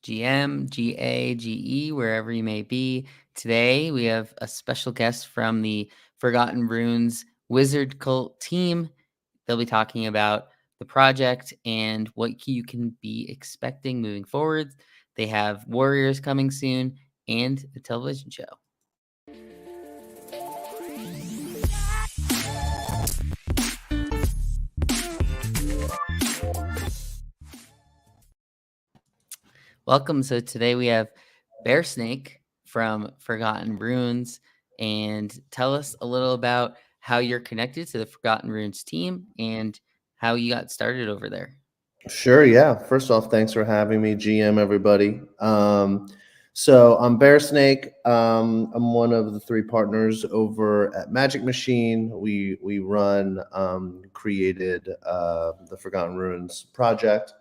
GM, GA, GE, wherever you may be. Today, we have a special guest from the Forgotten Runes Wizard Cult team. They'll be talking about the project and what you can be expecting moving forward. They have Warriors coming soon and a television show. Welcome. So today we have Bear Snake from Forgotten Runes, and tell us a little about how you're connected to the Forgotten Runes team and how you got started over there. Sure, yeah. First off, thanks for having me, GM, everybody. So I'm Bear Snake. I'm one of the three partners over at Magic Machine. We run, created the Forgotten Runes project.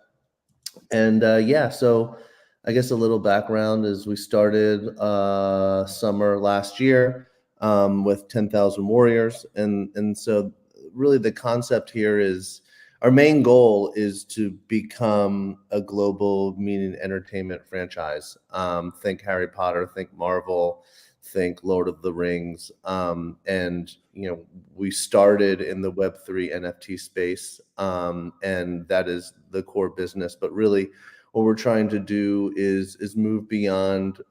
And yeah, so I guess a little background is we started summer last year with 10,000 warriors, and so really the concept here is our main goal is to become a global media and entertainment franchise. Think Harry Potter, think Marvel, think Lord of the Rings, and we started in the Web3 NFT space, and that is the core business. But really, what we're trying to do is move beyond,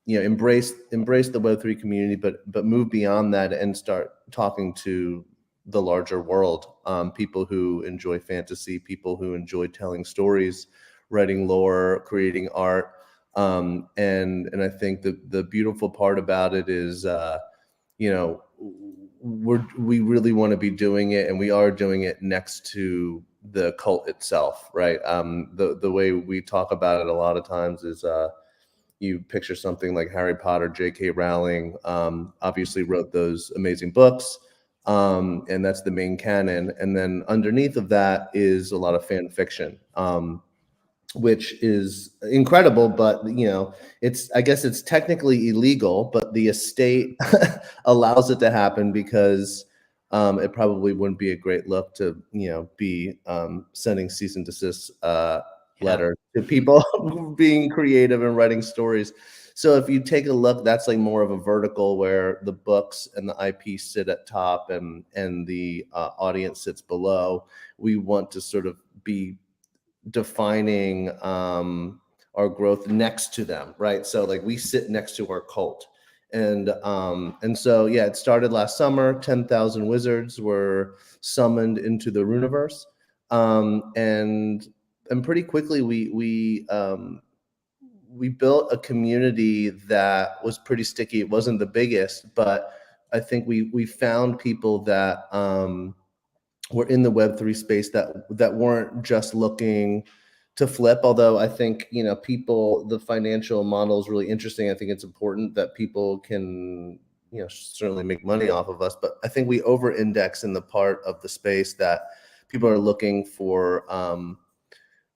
embrace the Web3 community, but move beyond that and start talking to the larger world, people who enjoy fantasy, people who enjoy telling stories, writing lore, creating art. And I think the beautiful part about it is, we really want to be doing it, and we are doing it next to the cult itself, right? The way we talk about it a lot of times is, you picture something like Harry Potter. J.K. Rowling obviously wrote those amazing books, and that's the main canon. And then underneath of that is a lot of fan fiction, which is incredible. But I guess it's technically illegal, but the estate allows it to happen because it probably wouldn't be a great look to be sending cease and desist letter to people being creative and writing stories. So if you take a look, that's like more of a vertical where the books and the IP sit at top, and the audience sits below. We want to sort of be defining our growth next to them, right? So like we sit next to our cult. And so yeah, it started last summer. 10,000 wizards were summoned into the Runiverse, and pretty quickly we built a community that was pretty sticky. It wasn't the biggest, but I think we found people that were in the Web3 space that weren't just looking to flip. Although I think people, the financial model is really interesting. I think it's important that people can certainly make money off of us, but I think we over index in the part of the space that people are looking for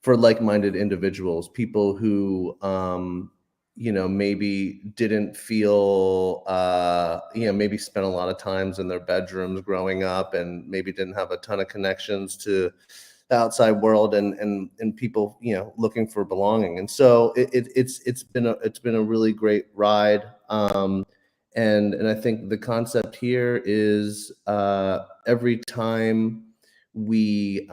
like-minded individuals, people who maybe didn't feel maybe spent a lot of times in their bedrooms growing up, and maybe didn't have a ton of connections to the outside world, and people looking for belonging. And so it's been a really great ride, and I think the concept here is every time we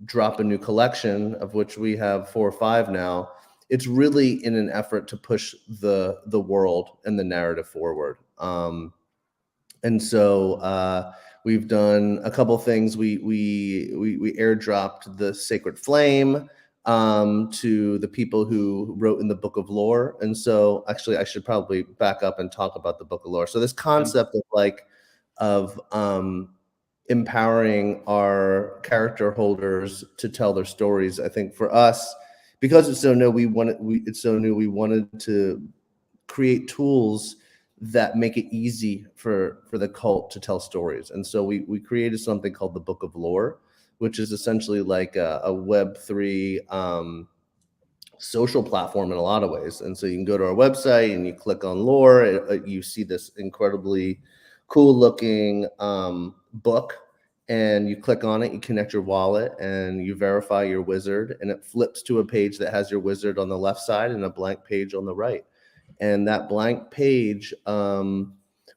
drop a new collection, of which we have 4 or 5 now, it's really in an effort to push the world and the narrative forward. And so we've done a couple things. We airdropped the Sacred Flame to the people who wrote in the Book of Lore. And so actually, I should probably back up and talk about the Book of Lore. So this concept of empowering our character holders to tell their stories. I think for us, because it's so new, we wanted to create tools that make it easy for the cult to tell stories. And so we created something called the Book of Lore, which is essentially like a Web3 social platform in a lot of ways. And so you can go to our website and you click on lore, you see this incredibly cool looking book, and you click on it, you connect your wallet, and you verify your wizard, and it flips to a page that has your wizard on the left side and a blank page on the right. And that blank page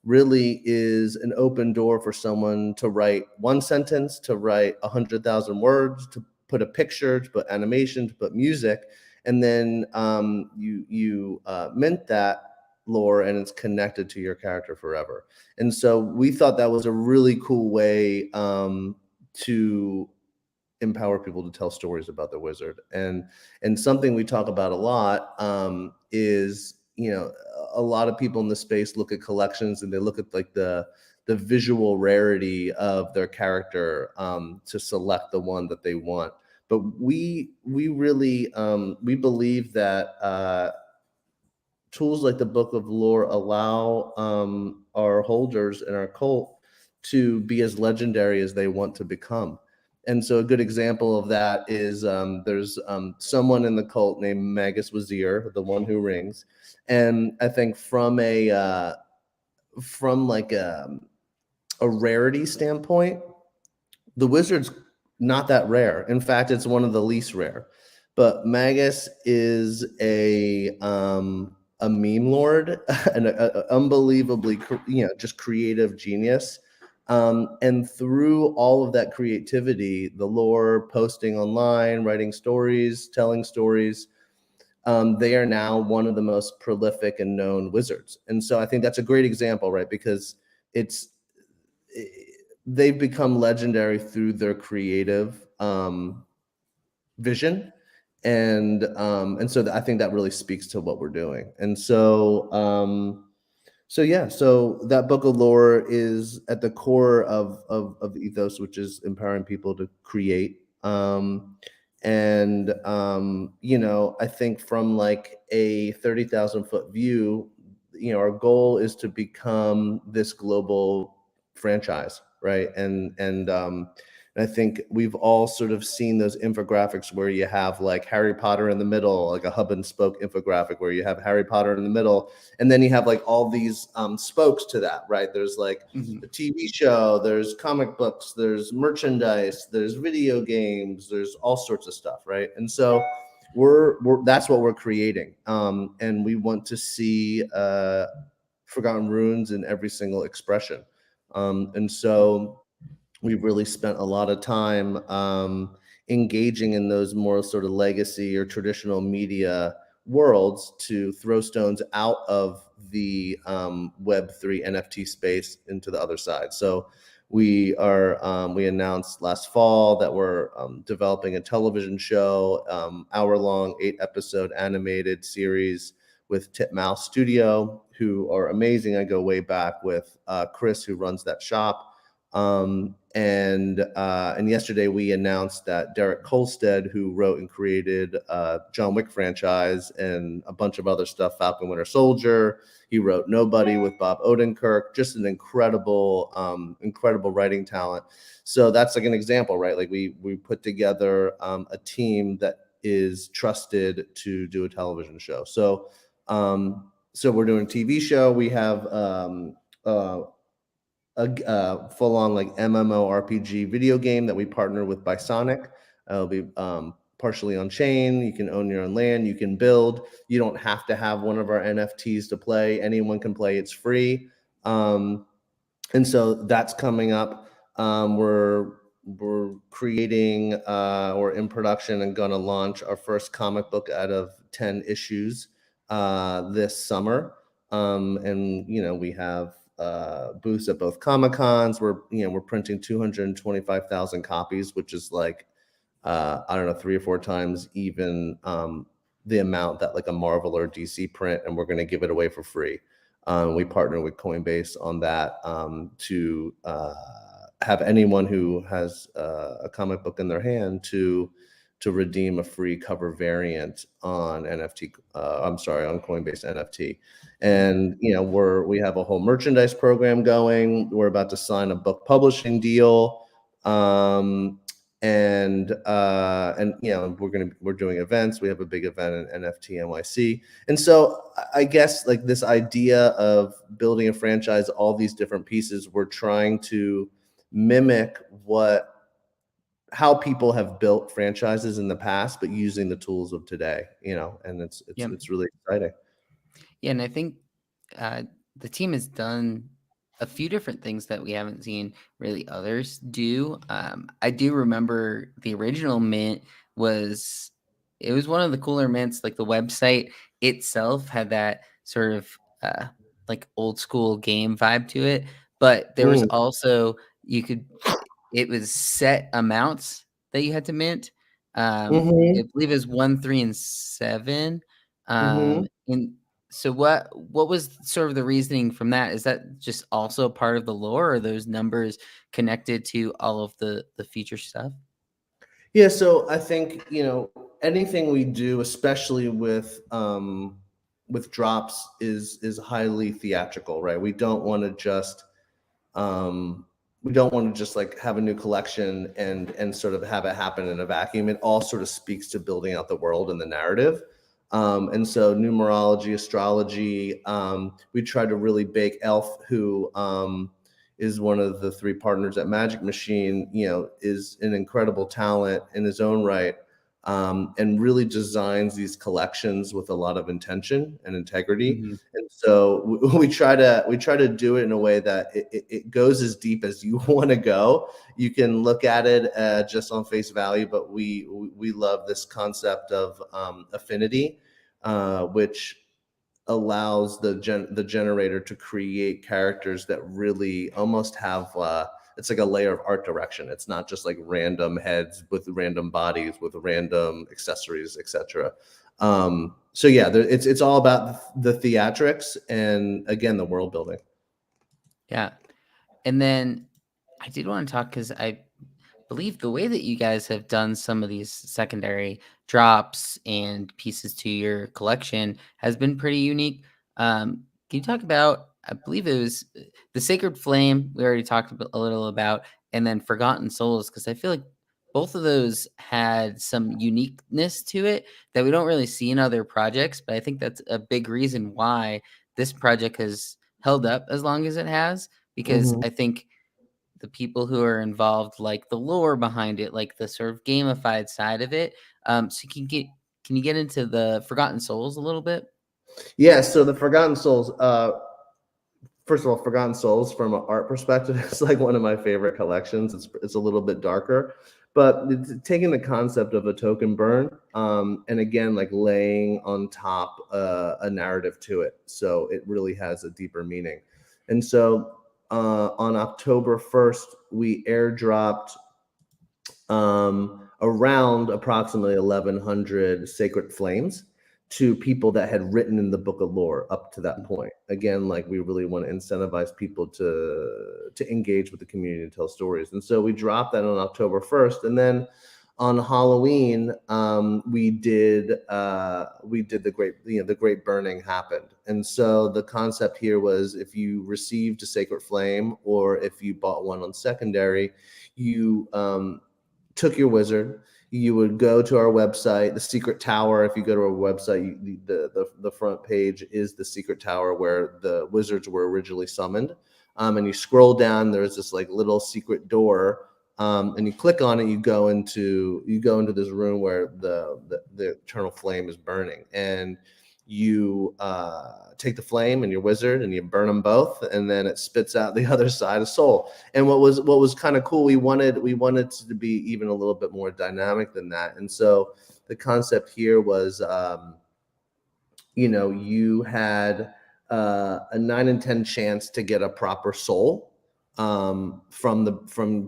really is an open door for someone to write one sentence, to write 100,000 words, to put a picture, to put animation, to put music, and then you mint that lore, and it's connected to your character forever. And so we thought that was a really cool way to empower people to tell stories about the wizard. And something we talk about a lot is, a lot of people in the space look at collections and they look at like the visual rarity of their character to select the one that they want. But we really we believe that tools like the Book of Lore allow our holders in our cult to be as legendary as they want to become. And so a good example of that is there's someone in the cult named Magus Wazir, the one who rings. And I think from like a rarity standpoint, the wizard's not that rare. In fact, it's one of the least rare. But Magus is a meme lord, an unbelievably just creative genius. And through all of that creativity, the lore, posting online, writing stories, telling stories, they are now one of the most prolific and known wizards. And so I think that's a great example, right? Because it's they've become legendary through their creative vision, and so I think that really speaks to what we're doing. And so that Book of Lore is at the core of the ethos, which is empowering people to create. I think from like a 30,000-foot view, our goal is to become this global franchise, right? And I think we've all sort of seen those infographics where you have like Harry Potter in the middle, like a hub and spoke infographic where you have Harry Potter in the middle, and then you have like all these spokes to that, right? There's like a TV show, there's comic books, there's merchandise, there's video games, there's all sorts of stuff, right? And so we're that's what we're creating, and we want to see Forgotten Runes in every single expression, and so we've really spent a lot of time engaging in those more sort of legacy or traditional media worlds to throw stones out of the Web3 NFT space into the other side. So we announced last fall that we're developing a television show, hour-long, 8-episode animated series with Titmouse Studio, who are amazing. I go way back with Chris, who runs that shop. And yesterday we announced that Derek Kolstad, who wrote and created John Wick franchise and a bunch of other stuff, Falcon Winter Soldier, he wrote Nobody with Bob Odenkirk, just an incredible writing talent. So that's like an example, right? Like we put together a team that is trusted to do a television show. So we're doing a TV show. We have a full-on like MMORPG video game that we partner with Bisonic. It'll be partially on chain. You can own your own land. You can build. You don't have to have one of our NFTs to play. Anyone can play. It's free. And so that's coming up. We're creating or in production and going to launch our first comic book out of 10 issues this summer. And we have booths at both Comic Cons. We're printing 225,000 copies, which is like I don't know, 3 or 4 times even the amount that like a Marvel or DC print, and we're going to give it away for free. We partner with Coinbase on that to have anyone who has a comic book in their hand to redeem a free cover variant on NFT. On Coinbase NFT. And we have a whole merchandise program going. We're about to sign a book publishing deal. We're doing events. We have a big event in NFT NYC. And so I guess like this idea of building a franchise, all these different pieces, we're trying to mimic what how people have built franchises in the past, but using the tools of today, and Yeah. it's really exciting. Yeah, and I think uh, the team has done a few different things that we haven't seen really others do. I do remember the original mint was it was one of the cooler mints. Like the website itself had that sort of uh, like old school game vibe to it, but there was Mm, also you could it was set amounts that you had to mint. I mhm, believe it was 1, 3, and 7. mhm. And so what was sort of the reasoning from that? Is that just also part of the lore, or are those numbers connected to all of the future stuff? Yeah, so I think, anything we do, especially with drops, is highly theatrical, right? Um, we don't want to just like have a new collection and sort of have it happen in a vacuum. It all sort of speaks to building out the world and the narrative. And so numerology, astrology, we try to really bake Elf, who is one of the three partners at Magic Machine, is an incredible talent in his own right, and really designs these collections with a lot of intention and integrity. Mhm. And so we try to do it in a way that it goes as deep as you want to go. You can look at it just on face value, but we love this concept of affinity, which allows the generator to create characters that really almost have it's like a layer of art direction. It's not just like random heads with random bodies with random accessories, etc. So yeah, it's all about the theatrics and again the world building. Yeah. And then I did want to talk because I believe the way that you guys have done some of these secondary drops and pieces to your collection has been pretty unique. Can you talk about? I believe it was the Sacred Flame. We already talked a little about, and then Forgotten Souls, because I feel like both of those had some uniqueness to it that we don't really see in other projects. But I think that's a big reason why this project has held up as long as it has, because Mhm. I think the people who are involved like the lore behind it, like the sort of gamified side of it. So can you get into the Forgotten Souls a little bit? Yeah, so the Forgotten Souls, first of all, Forgotten Souls from an art perspective is like one of my favorite collections. It's a little bit darker, but it's taking the concept of a token burn, and again like laying on top a narrative to it, so it really has a deeper meaning. And so on October 1st, we airdropped around approximately 1,100 sacred flames to people that had written in the book of lore up to that point. Again, like we really want to incentivize people to engage with the community and tell stories. And so we dropped that on October 1st, and then on Halloween, we did the great burning happened. And so the concept here was if you received a sacred flame or if you bought one on secondary, you took your wizard, you would go to our website, the secret tower. If you go to our website, the front page is the secret tower where the wizards were originally summoned. And you scroll down, there's this like little secret door, and you click on it. You go into this room where the eternal flame is burning, and you take the flame and your wizard and you burn them both, and then it spits out the other side of soul. And what was kind of cool, we wanted to be even a little bit more dynamic than that. And so the concept here was, you had a 9 in 10 chance to get a proper soul, from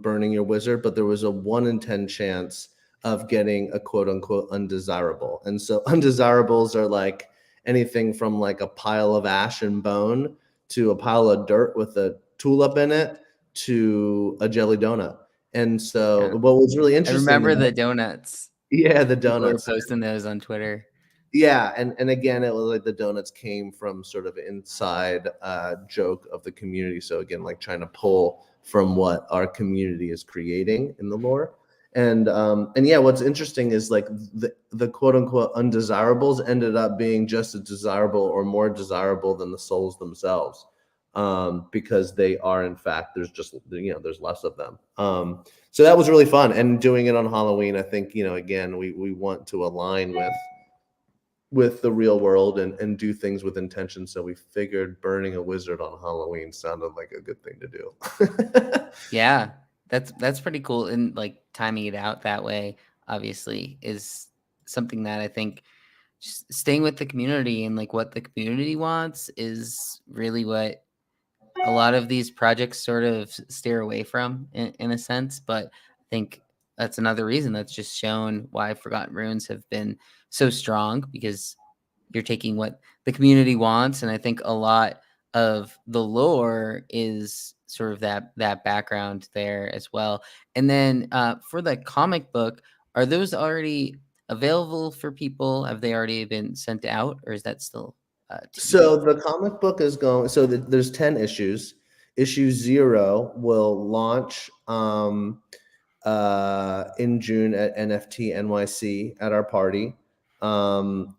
burning your wizard, but there was a 1 in 10 chance of getting a quote unquote undesirable. And so undesirables are like anything from like a pile of ash and bone to a pile of dirt with a tulip in it to a jelly donut. And so Yeah, what was really I interesting remember about, the donuts. yeah, the People were donuts. posting those on Twitter. Yeah, and again, it was like the donuts came from sort of inside joke of the community. So again, like trying to pull from what our community is creating in the lore. And yeah, what's interesting is like the quote unquote undesirables ended up being just as desirable or more desirable than the souls themselves. because they are, in fact, there's just, there's less of them. So that was really fun, and doing it on Halloween, I think, again, we want to align with the real world, and do things with intention. So we figured burning a wizard on Halloween sounded like a good thing to do. Yeah, that's pretty cool, and, like, timing it out that way, obviously, is something that I think just staying with the community and, like, what the community wants is really what a lot of these projects sort of steer away from in a sense, but I think that's another reason that's just shown why Forgotten Runes have been so strong because you're taking what the community wants, and I think a lot of the lore is sort of that background there as well. And then for the comic book, are those already available for people? Have they already been sent out, or is that still TBD? So the comic book is going. So there's 10 issues. Issue 0 will launch in June at NFT NYC at our party. And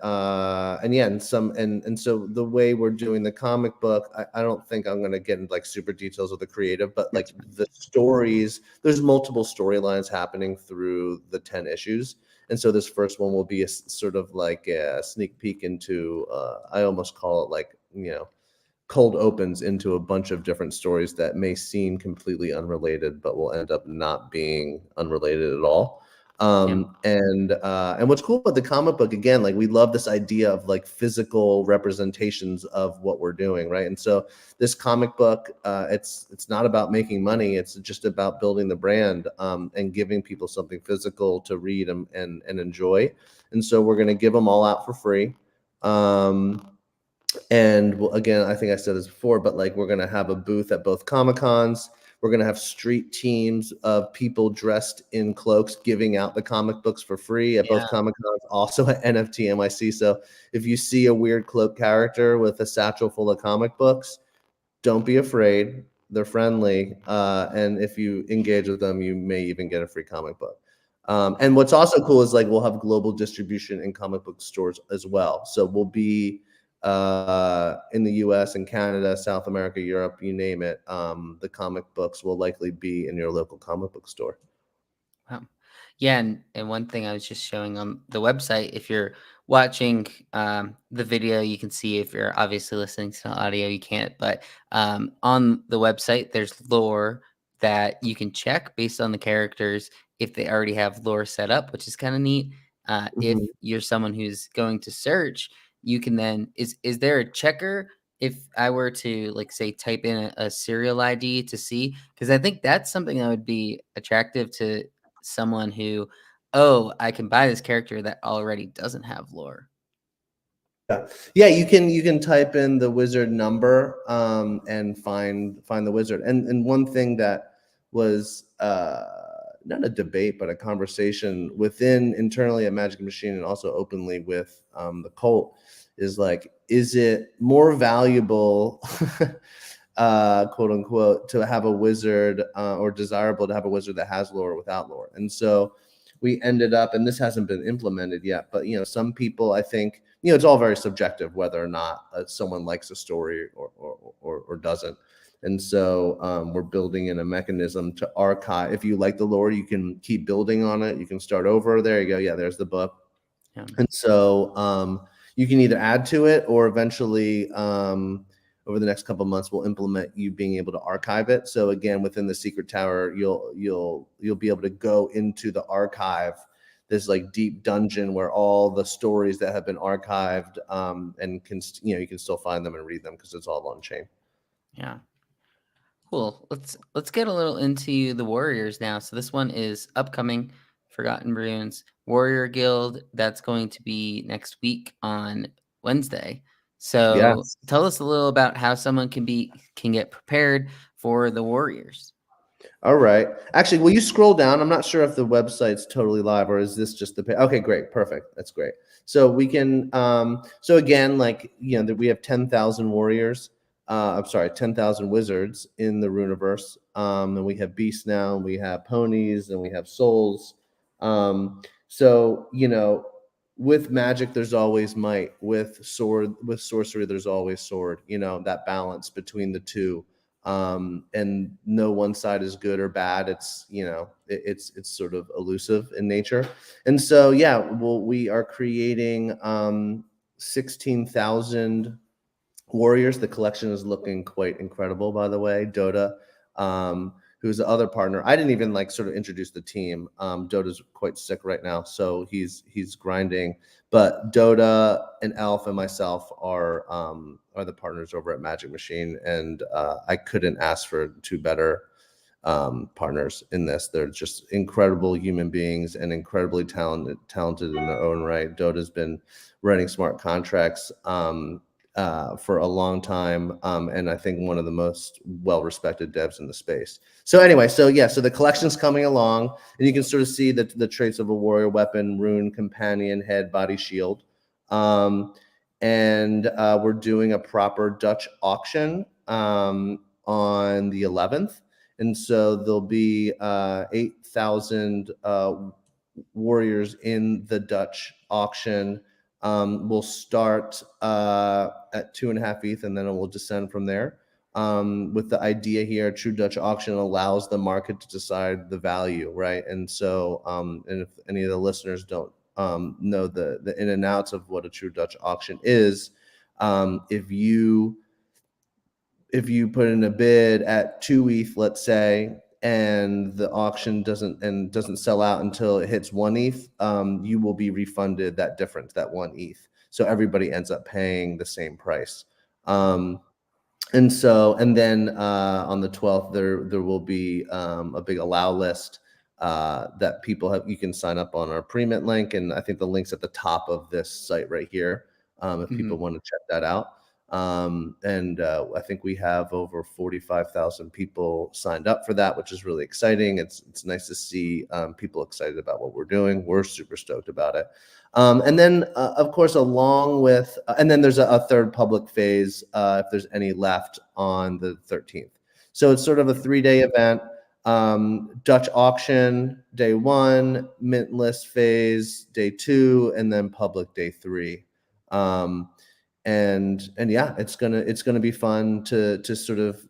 yeah, and so the way we're doing the comic book, I don't think I'm going to get into like super details of the creative, but like That's fine. the stories, there's multiple storylines happening through the 10 issues. And so this first one will be a sort of like a sneak peek into, I almost call it like, cold opens into a bunch of different stories that may seem completely unrelated, but will end up not being unrelated at all. Yeah, And what's cool about the comic book, again, like we love this idea of like physical representations of what we're doing, right? And so this comic book, it's not about making money; it's just about building the brand, and giving people something physical to read and enjoy. And so we're going to give them all out for free. And again, I think I said this before, but like we're going to have a booth at both Comic Cons. We're going to have street teams of people dressed in cloaks giving out the comic books for free at both yeah, Comic Cons, also at NFT NYC. So if you see a weird cloak character with a satchel full of comic books, don't be afraid. They're friendly. And if you engage with them, you may even get a free comic book. And what's also cool is like we'll have global distribution in comic book stores as well. So we'll be in the US and Canada, South America, Europe, you name it. The comic books will likely be in your local comic book store. wow. Yeah, and one thing I was just showing on the website, if you're watching the video, you can see. If you're obviously listening to the audio, you can't. But on the website, there's lore that you can check based on the characters if they already have lore set up, which is kind of neat. If Mhm. you're someone who's going to search, you can then is there a checker if I were to like say type in a serial ID to see? Because I think that's something that would be attractive to someone who, "Oh, I can buy this character that already doesn't have lore." Yeah, yeah. You can type in the wizard number, and find the wizard. And one thing that was not a debate, but a conversation within internally at Magic Machine, and also openly with the cult, is like, is it more valuable, quote unquote, to have a wizard, or desirable to have a wizard that has lore or without lore? And so we ended up, and this hasn't been implemented yet, but some people, I think, it's all very subjective whether or not someone likes a story or doesn't. And so we're building in a mechanism to archive. If you like the lore, you can keep building on it. You can start over. There you go. Yeah, there's the book. Yeah, And so you can either add to it, or eventually, over the next couple of months, we'll implement you being able to archive it. So again, within the Secret Tower, you'll be able to go into the archive, this like deep dungeon where all the stories that have been archived, and you can still find them and read them because it's all on chain. yeah. Cool. Let's get a little into the Warriors now. So this one is upcoming, Forgotten Runes Warrior Guild. That's going to be next week on Wednesday. So Yes. tell us a little about how someone can get prepared for the Warriors. All right. Actually, will you scroll down? I'm not sure if the website's totally live, or is this just the page? Okay, great. Perfect. That's great. So we can, so again, like, that we have 10,000 warriors. I'm sorry, 10,000 wizards in the Runeverse. And we have beasts now, and we have ponies, and we have souls. So, with magic there's always might, with sorcery there's always sword, that balance between the two. And no one side is good or bad. It's sort of elusive in nature. And so yeah, well, we are creating 16,000 Warriors. The collection is looking quite incredible, by the way. Dota, who's the other partner. I didn't even like sort of introduce the team. Dota's quite sick right now, so he's grinding. But Dota and Elf and myself are the partners over at Magic Machine, and I couldn't ask for two better partners in this. They're just incredible human beings and incredibly talented in their own right. Dota's been writing smart contracts for a long time, and I think one of the most well-respected devs in the space. So anyway, so yeah, so the collection's coming along, and you can sort of see the traits of a warrior: weapon, rune, companion, head, body, shield. And we're doing a proper Dutch auction on the 11th. And so there'll be 8,000 warriors in the Dutch auction. We'll start at 2.5 ETH, and then it will descend from there. With the idea here, true Dutch auction allows the market to decide the value, right? And so, and if any of the listeners don't know the in and outs of what a true Dutch auction is, if you put in a bid at 2 ETH, let's say, and the auction doesn't sell out until it hits 1 ETH, you will be refunded that difference, that 1 ETH. So everybody ends up paying the same price. And then on the 12th, there will be a big allow list that you can sign up on our pre-mint link, and I think the link's at the top of this site right here, if people want to check that out. And I think we have over 45,000 people signed up for that, which is really exciting. It's nice to see people excited about what we're doing. We're super stoked about it. And then, of course, along with, and then there's a third public phase, if there's any left, on the 13th. So it's sort of a 3-day event. Dutch auction day 1, mint list phase day 2, and then public day 3. And yeah, it's gonna be fun to sort of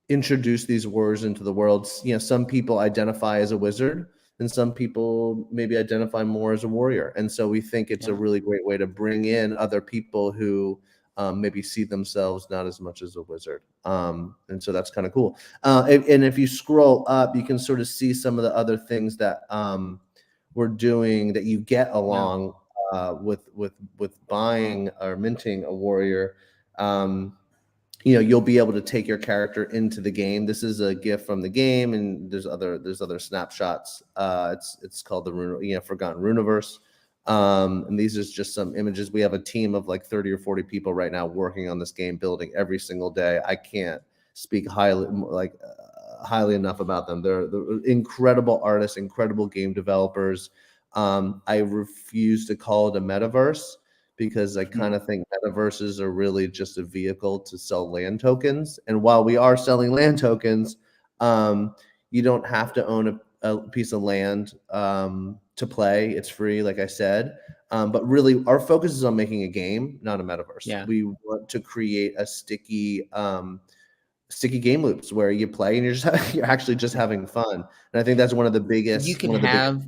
introduce these warriors into the world. Some people identify as a wizard, and some people maybe identify more as a warrior. And so we think it's a really great way to bring in other people who maybe see themselves not as much as a wizard. And so that's kind of cool. And if you scroll up, you can sort of see some of the other things that we're doing that you get along with buying or minting a warrior. You'll be able to take your character into the game. This is a gift from the game, and there's other snapshots. It's called the Forgotten Runiverse. And these are just some images. We have a team of like 30 or 40 people right now working on this game, building every single day. I can't speak highly enough about them. They're incredible artists, incredible game developers. I refuse to call it a metaverse, because I kind of think metaverses are really just a vehicle to sell land tokens. And while we are selling land tokens, you don't have to own a piece of land to play. It's free, like I said. But really, our focus is on making a game, not a metaverse. Yeah. We want to create a sticky game loops where you play and you're actually just having fun. And I think that's one of the biggest. You can have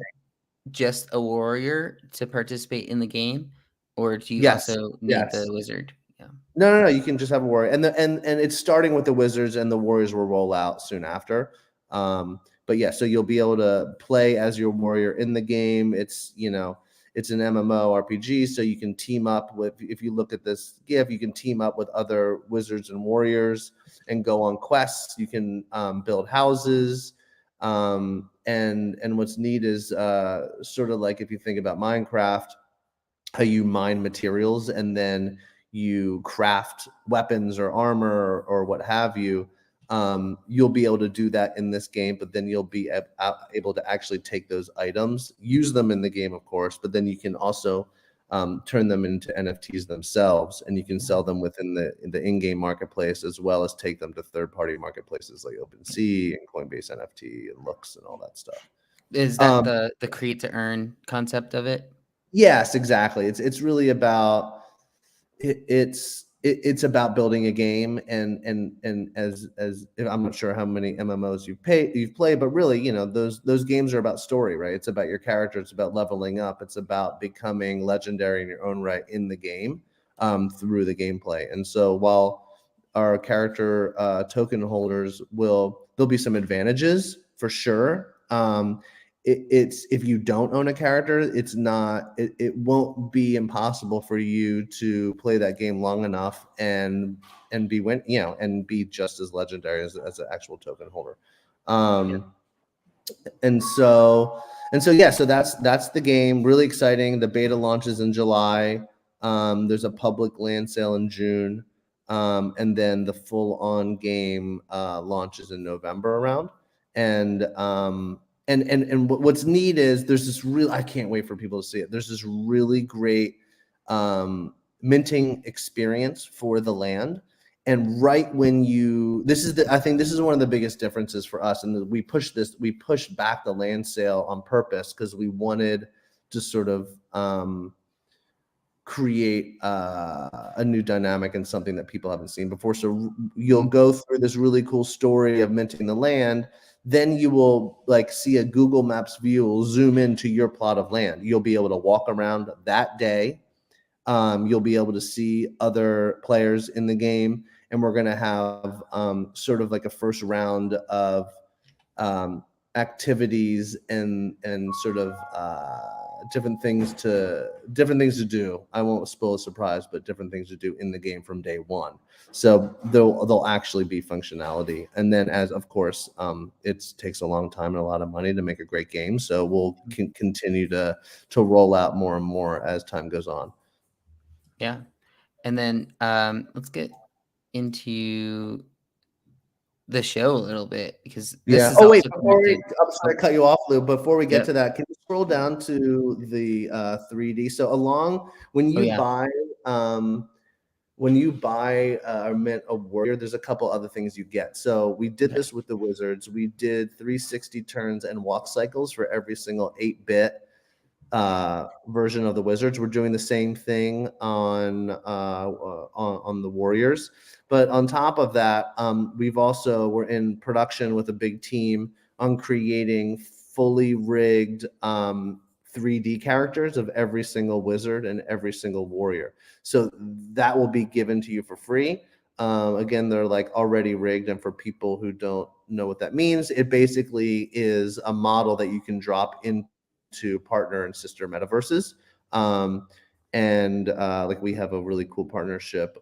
just a warrior to participate in the game, or do you also need the wizard? Yeah. No. You can just have a warrior, and it's starting with the wizards, and the warriors will roll out soon after. But yeah, so you'll be able to play as your warrior in the game. It's an MMO RPG, so you can team up with. If you look at this GIF, you can team up with other wizards and warriors and go on quests. You can build houses. And what's neat is sort of like if you think about Minecraft, how you mine materials and then you craft weapons or armor or what have you. You'll be able to do that in this game, but then you'll be able to actually take those items, use them in the game, of course, but then you can also turn them into NFTs themselves, and you can sell them within the in-game marketplace, as well as take them to third-party marketplaces like OpenSea and Coinbase NFT and Looks and all that stuff. Is that the create to earn concept of it? Yes, exactly. It's really about it's about building a game, and as I'm not sure how many MMOs you've played, but really, those games are about story, right? It's about your character, it's about leveling up, it's about becoming legendary in your own right in the game, through the gameplay. And so while our character token holders there'll be some advantages for sure. It's if you don't own a character, it won't be impossible for you to play that game long enough and be and be just as legendary as an actual token holder. Yeah. um and so yeah, so that's the game. Really exciting. The beta launches in July. There's a public land sale in June, and then the full on game launches in November around. And what's neat is there's this real I can't wait for people to see it. There's this really great um, minting experience for the land. And right when you this is the I think this is one of the biggest differences for us, and we pushed back the land sale on purpose because we wanted to sort of create a new dynamic and something that people haven't seen before. So you'll Mm. go through this really cool story of minting the land. Then you will like see a Google Maps view will zoom into your plot of land. You'll be able to walk around that day. You'll be able to see other players in the game, and we're going to have sort of like a first round of um, activities and sort of different things to do. I won't spoil a surprise, but different things to do in the game from day one. So there'll actually be functionality, and then as of course, it takes a long time and a lot of money to make a great game. So we'll continue to roll out more and more as time goes on. Yeah. And then let's get into the show a little bit because this Yeah. is Oh, wait, also connected. I'm sorry Oh, to cut you off, Lou. Before we get yeah. to that, can you scroll down to the 3D? So along when Oh, you yeah. buy when you buy or mint a warrior, there's a couple other things you get. So we did Okay. this with the wizards. We did 360 turns and walk cycles for every single 8-bit version of the Wizards. We're doing the same thing on the Warriors, but on top of that, we're in production with a big team on creating fully rigged 3D characters of every single wizard and every single warrior. So that will be given to you for free. Again, they're like already rigged, and for people who don't know what that means, it basically is a model that you can drop into partner and sister metaverses. And like we have a really cool partnership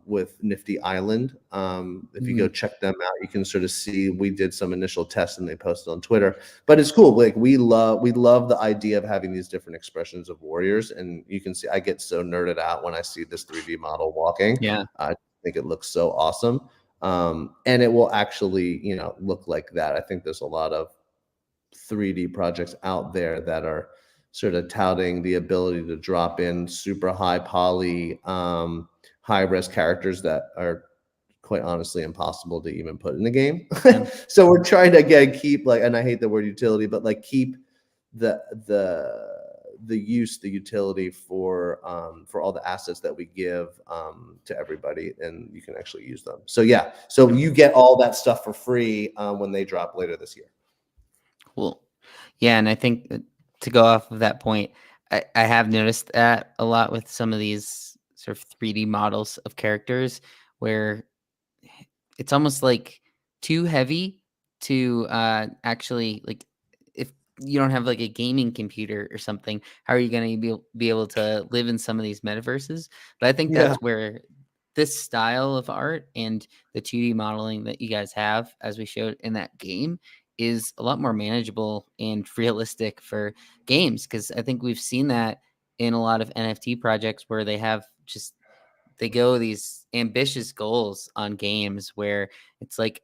with Nifty Island. If you go Mm, check them out, you can sort of see we did some initial tests and they posted on Twitter. But it's cool. Like we love the idea of having these different expressions of warriors, and you can see I get so nerded out when I see this 3D model walking. yeah. I think it looks so awesome. And it will actually, look like that. I think there's a lot of 3D projects out there that are sort of touting the ability to drop in super high poly, high res characters that are quite honestly impossible to even put in the game. Yeah. So we're trying to again keep like, and I hate the word utility, but like keep the the utility for all the assets that we give to everybody, and you can actually use them. So yeah, so Yeah. you get all that stuff for free when they drop later this year. Cool. Yeah, and I think to go off of that point, I have noticed that a lot with some of these sort of 3D models of characters where it's almost like too heavy to actually like if you don't have like a gaming computer or something, how are you going to be able to live in some of these metaverses? But I think Yeah. that's where this style of art and the 2D modeling that you guys have, as we showed in that game, is a lot more manageable and realistic for games. Because I think we've seen that in a lot of NFT projects where they go these ambitious goals on games where it's like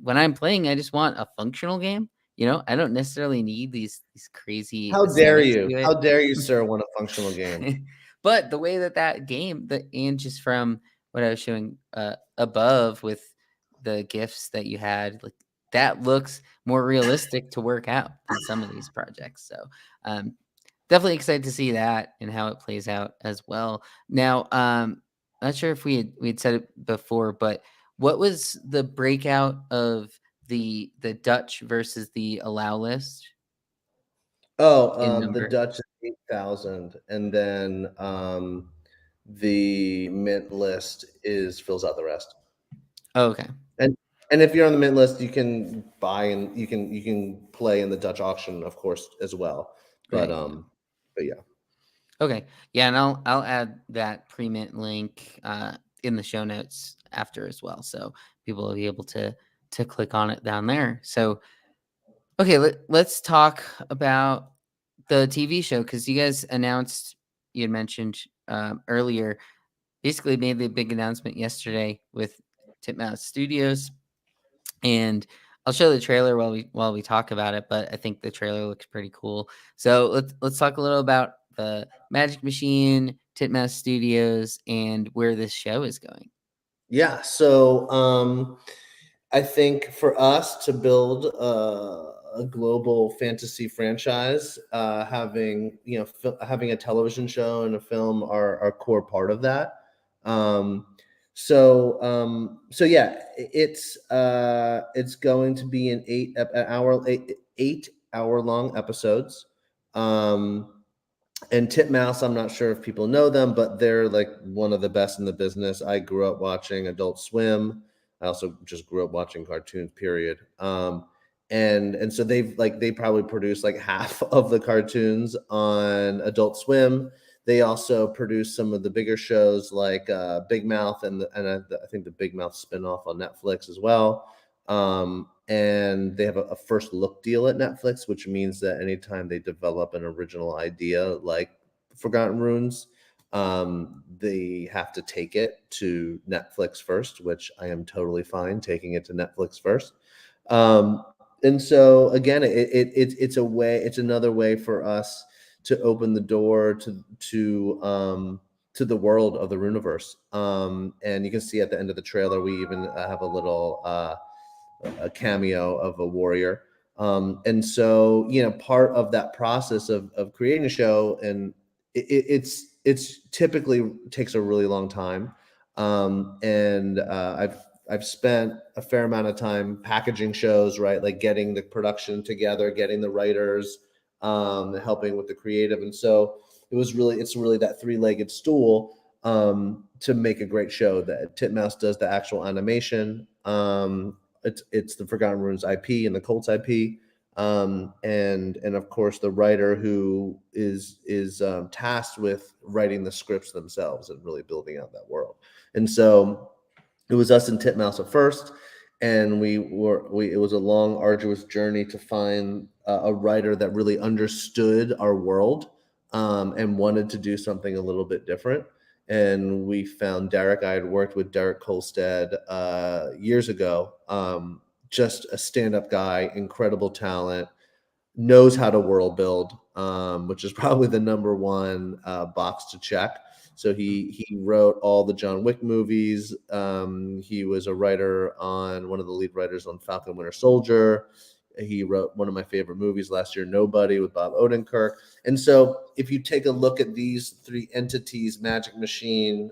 when I'm playing, I just want a functional game. I don't necessarily need these crazy How dare aesthetics you? to How it. dare you, sir, want a functional game? But the way that game, and just from what I was showing above with the gifts that you had, like that looks more realistic to work out than some of these projects. So um, definitely excited to see that and how it plays out as well. Now, not sure if we had said it before, but what was the breakout of the Dutch versus the allow list Oh, in the number? Dutch is 8,000, and then the mint list is fills out the rest. Oh, okay, And if you're on the mint list, you can buy and you can play in the Dutch auction, of course, as well. But right, yeah. yeah. Okay, yeah, and I'll add that pre-mint link in the show notes after as well, so people will be able to click on it down there. So, okay, let's talk about the TV show because you guys announced you had mentioned earlier, basically made the big announcement yesterday with Titmouse Studios, and I'll show the trailer while we talk about it. But I think the trailer looks pretty cool. So let's talk a little about the Magic Machine, Titmouse Studios, and where this show is going. Yeah, so I think for us to build a global fantasy franchise, having having a television show and a film are core part of that. Um, so yeah, it's going to be an 8 hour long episodes. Um, and Titmouse, I'm not sure if people know them, but they're like one of the best in the business. I grew up watching Adult Swim. I also just grew up watching cartoons, period. And so they probably produce like half of the cartoons on Adult Swim. They also produce some of the bigger shows like Big Mouth I think the Big Mouth spinoff on Netflix as well. And they have a first look deal at Netflix, which means that anytime they develop an original idea like Forgotten Runes, they have to take it to Netflix first, which I am totally fine taking it to Netflix first. Um, and so again, it's another way for us to open the door to the world of the Runeverse. And you can see at the end of the trailer, we even have a little a cameo of a warrior. And so, part of that process of creating a show, and it's typically takes a really long time. And I've spent a fair amount of time packaging shows, right? Like getting the production together, getting the writers, helping with the creative. And so it's really that three-legged stool to make a great show. That Titmouse does the actual animation. It's the Forgotten Runes IP and the Colts IP, and of course the writer who is tasked with writing the scripts themselves and really building out that world. And so it was us and Titmouse at first, and it was a long, arduous journey to find a writer that really understood our world, and wanted to do something a little bit different. And we found Derek. I had worked with Derek Kolstad years ago. Just a stand-up guy, incredible talent, knows how to world build, which is probably the number one box to check. So he wrote all the John Wick movies. He was a writer on one of the lead writers on Falcon Winter Soldier. He wrote one of my favorite movies last year, Nobody, with Bob Odenkirk. And so, if you take a look at these three entities, Magic Machine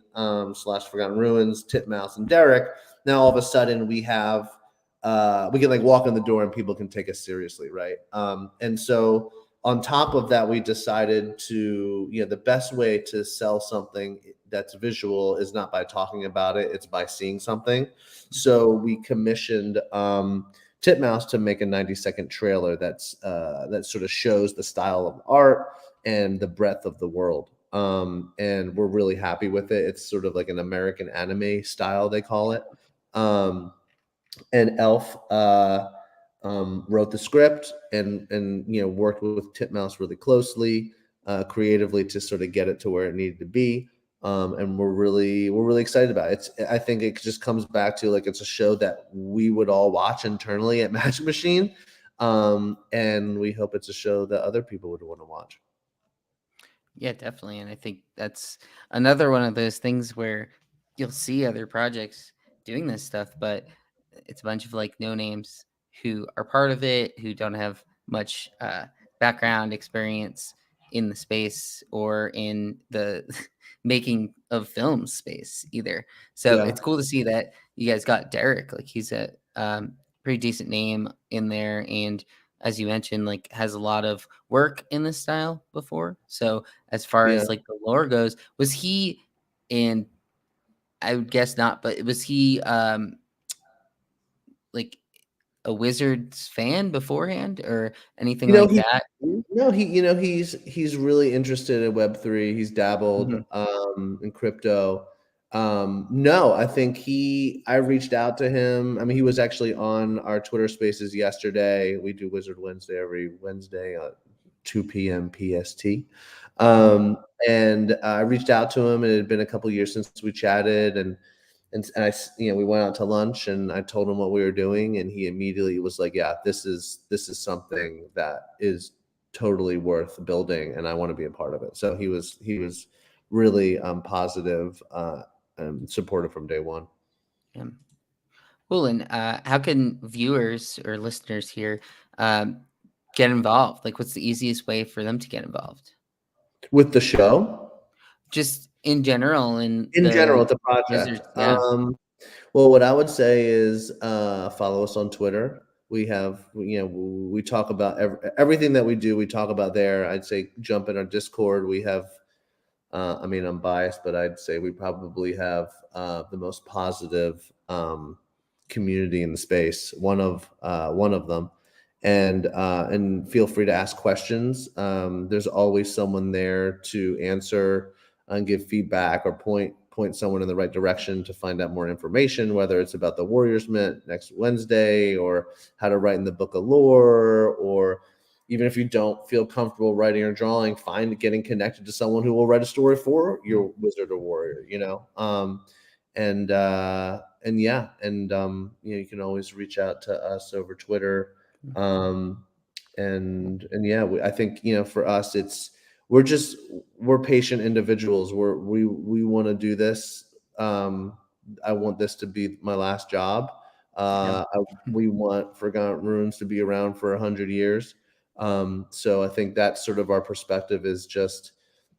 slash Forgotten Ruins, Titmouse, and Derek, now all of a sudden we can like walk in the door and people can take us seriously, right? And so on top of that, we decided to, the best way to sell something that's visual is not by talking about it, it's by seeing something. So we commissioned Titmouse to make a 90-second trailer that sort of shows the style of art and the breadth of the world. And we're really happy with it. It's sort of like an American anime style, they call it. And Elf wrote the script and worked with Titmouse really closely, creatively, to sort of get it to where it needed to be. And we're really excited about it. I think it just comes back to like it's a show that we would all watch internally at Magic Machine, and we hope it's a show that other people would want to watch. Yeah, definitely. And I think that's another one of those things where you'll see other projects doing this stuff, but it's a bunch of like no names who are part of it, who don't have much background experience. in the space or in the making of film space either. So Yeah. it's cool to see that you guys got Derek. Like he's a pretty decent name in there, and as you mentioned, like has a lot of work in this style before. So as far Yeah. as like the lore goes, was he and I would guess not, but was he like a Wizards fan beforehand or anything You know, like he that? no, he you know, he's really interested in Web3. He's dabbled, Mhm, in crypto. No, I think I reached out to him. I mean, he was actually on our Twitter Spaces yesterday. We do Wizard Wednesday every Wednesday at 2 p.m. PST. mhm, And I reached out to him, and it had been a couple years since we chatted, and we went out to lunch, and I told him what we were doing, and he immediately was like, yeah, this is something that is totally worth building, and I want to be a part of it. So he was really positive and supportive from day one. yeah. Cool, and, how can viewers or listeners here, um, get involved? Like, what's the easiest way for them to get involved? With the show Just in general in in the general, the project. Wizards, yeah. Well, what I would say is follow us on Twitter. We talk about everything that we do. We talk about there. I'd say jump in our Discord. We have I mean, I'm biased, but I'd say we probably have the most positive community in the space. One of them, and feel free to ask questions. There's always someone there to answer and give feedback or point someone in the right direction to find out more information, whether it's about the Warriors Mint next Wednesday or how to write in the Book of Lore, or even if you don't feel comfortable writing or drawing, find getting connected to someone who will write a story for your wizard or warrior, and yeah, and you can always reach out to us over Twitter. Um, and yeah, I think, for us, we're just we're patient individuals. We want to do this. I want this to be my last job. Yep. We want Forgotten Runes to be around for 100 years. So I think that's sort of our perspective, is just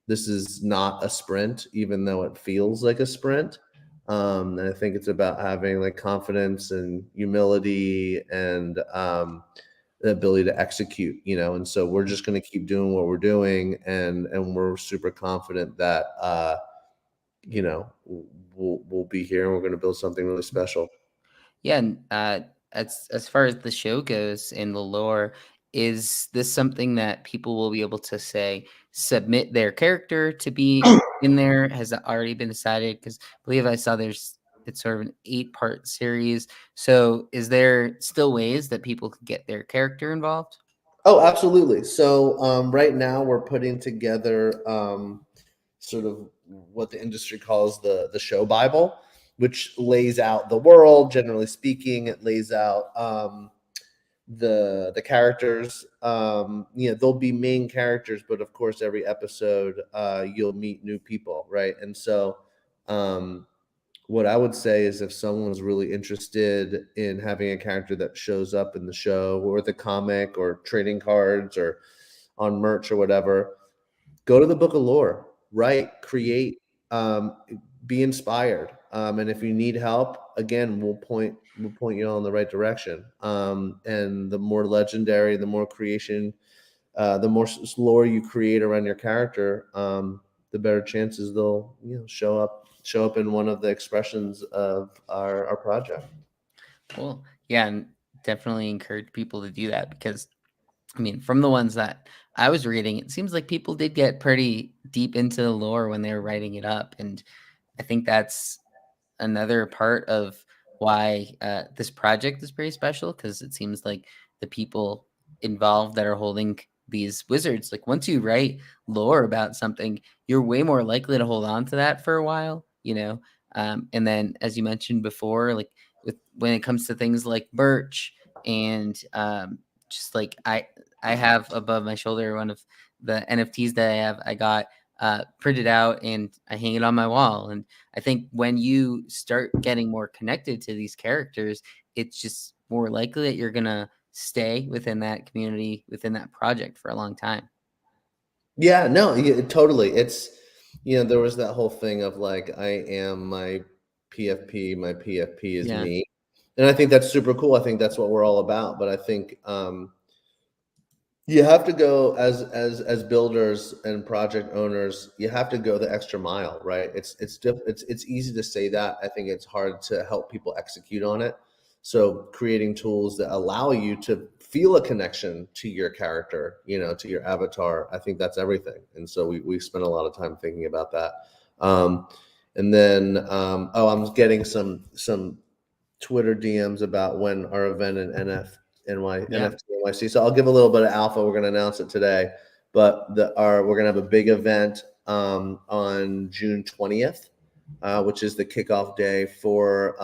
this is not a sprint, even though it feels like a sprint. And I think it's about having like confidence and humility and the ability to execute, and so we're just going to keep doing what we're doing, and we're super confident that we'll be here, and we're going to build something really special. Yeah, and, as far as the show goes in the lore, is this something that people will be able to, say, submit their character to be in there? Has that already been decided? Because I believe I saw it's sort of an 8-part series. So is there still ways that people can get their character involved? Oh, absolutely. So right now we're putting together sort of what the industry calls the show Bible, which lays out the world. Generally speaking, it lays out the characters. There'll be main characters, but of course, every episode you'll meet new people, right? And so, um, what I would say is, if someone's really interested in having a character that shows up in the show or the comic or trading cards or on merch or whatever, go to the Book of Lore, write, create, um, be inspired. And if you need help, again, we'll point you all in the right direction. And the more legendary, the more creation, the more lore you create around your character, the better chances they'll show up in one of the expressions of our project. Cool. Yeah, and definitely encourage people to do that because I mean, from the ones that I was reading, it seems like people did get pretty deep into the lore when they were writing it up, and I think that's another part of why this project is pretty special because it seems like the people involved that are holding these wizards, like once you write lore about something, you're way more likely to hold on to that for a while, and then as you mentioned before, like with when it comes to things like merch and just like I have above my shoulder one of the NFTs that I got printed out and I hang it on my wall. And I think when you start getting more connected to these characters, it's just more likely that you're gonna stay within that community, within that project for a long time. Yeah, no, yeah, totally. It's there was that whole thing of like, I am my PFP is Yeah. me. And I think that's super cool. I think that's what we're all about. But I think you have to go as builders and project owners, you have to go the extra mile, right? It's easy to say that. I think it's hard to help people execute on it. So creating tools that allow you to feel a connection to your character, to your avatar, I think that's everything. And so we spent a lot of time thinking about that. Um, and then I'm getting some Twitter DMs about when our event in Yeah. NFT NYC. So I'll give a little bit of alpha. We're going to announce it today, but we're going to have a big event on June 20th, which is the kickoff day for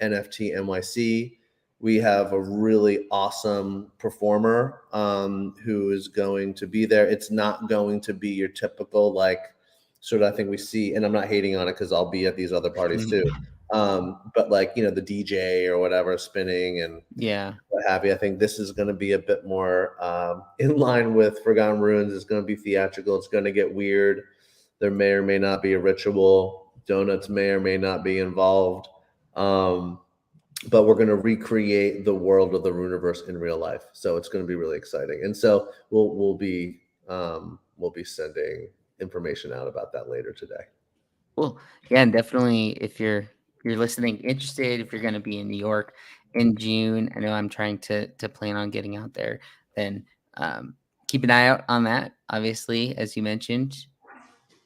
NFT NYC. We have a really awesome performer who is going to be there. It's not going to be your typical like sort of, I think we see, and I'm not hating on it because I'll be at these other parties too. But like, the DJ or whatever spinning and Yeah. what have you. I think this is going to be a bit more in line with Forgotten Ruins. It's going to be theatrical. It's going to get weird. There may or may not be a ritual. Donuts may or may not be involved. But we're going to recreate the world of the Runeverse in real life. So it's going to be really exciting. And so we'll be sending information out about that later today. Cool. Yeah, and definitely if you're listening interested, if you're gonna be in New York in June, I know I'm trying to plan on getting out there, then keep an eye out on that. Obviously, as you mentioned,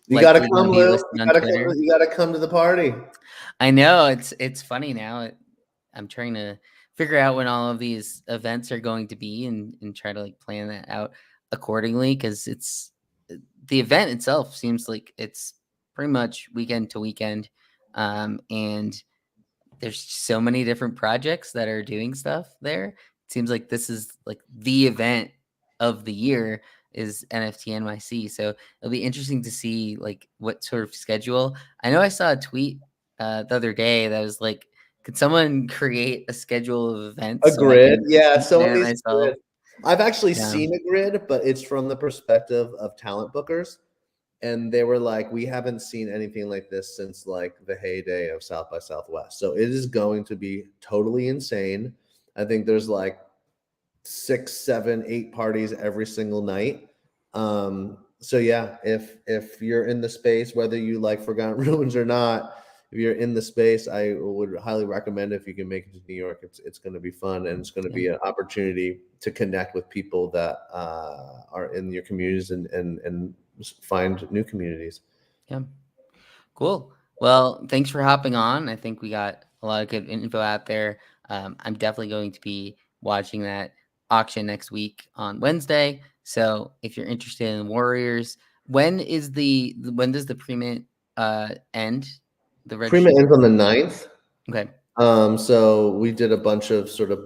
You got to likely gonna come, be Lou. listed on Twitter. You got to come to the party. I know it's funny now. I'm trying to figure out when all of these events are going to be and try to like plan that out accordingly because the event itself seems like it's pretty much weekend to weekend, and there's so many different projects that are doing stuff there. It seems like this is like the event of the year is NFT NYC. So it'll be interesting to see like what sort of schedule. I know I saw a tweet the other day that was like, could someone create a schedule of A events so I grid, can yeah. Someone plan it needs a myself? grid. I've actually Yeah. seen a grid, but it's from the perspective of talent bookers, and they were like, "We haven't seen anything like this since like the heyday of South by Southwest." So it is going to be totally insane. I think there's like 6, 7, 8 parties every single night. So yeah, if you're in the space, whether you like Forgotten Ruins or not, if you're in the space, I would highly recommend if you can make it to New York. It's going to be fun and it's going to Yeah. be an opportunity to connect with people that are in your communities and find new communities. Yeah. Cool. Well, thanks for hopping on. I think we got a lot of good info out there. I'm definitely going to be watching that auction next week on Wednesday. So if you're interested in Warriors, when does the pre-mint end? The Prima registration? ends on the 9th. Okay. So we did a bunch of sort of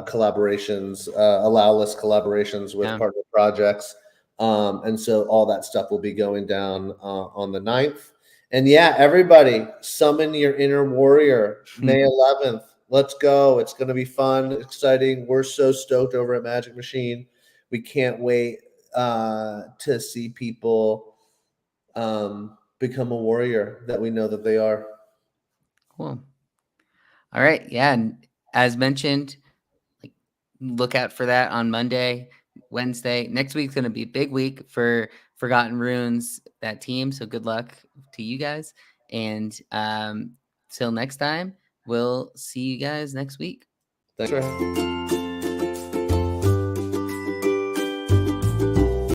collaborations, allow list collaborations with Yeah. partner projects. And so all that stuff will be going down on the 9th. And yeah, everybody summon your inner warrior, May 11th. Let's go. It's going to be fun, exciting. We're so stoked over at Magic Machine. We can't wait to see people become a warrior that we know that they are. Cool. All right. Yeah. And as mentioned, like look out for that on Monday, Wednesday. Next week's going to be a big week for Forgotten Runes, that team. So good luck to you guys. And till next time, we'll see you guys next week. Thanks for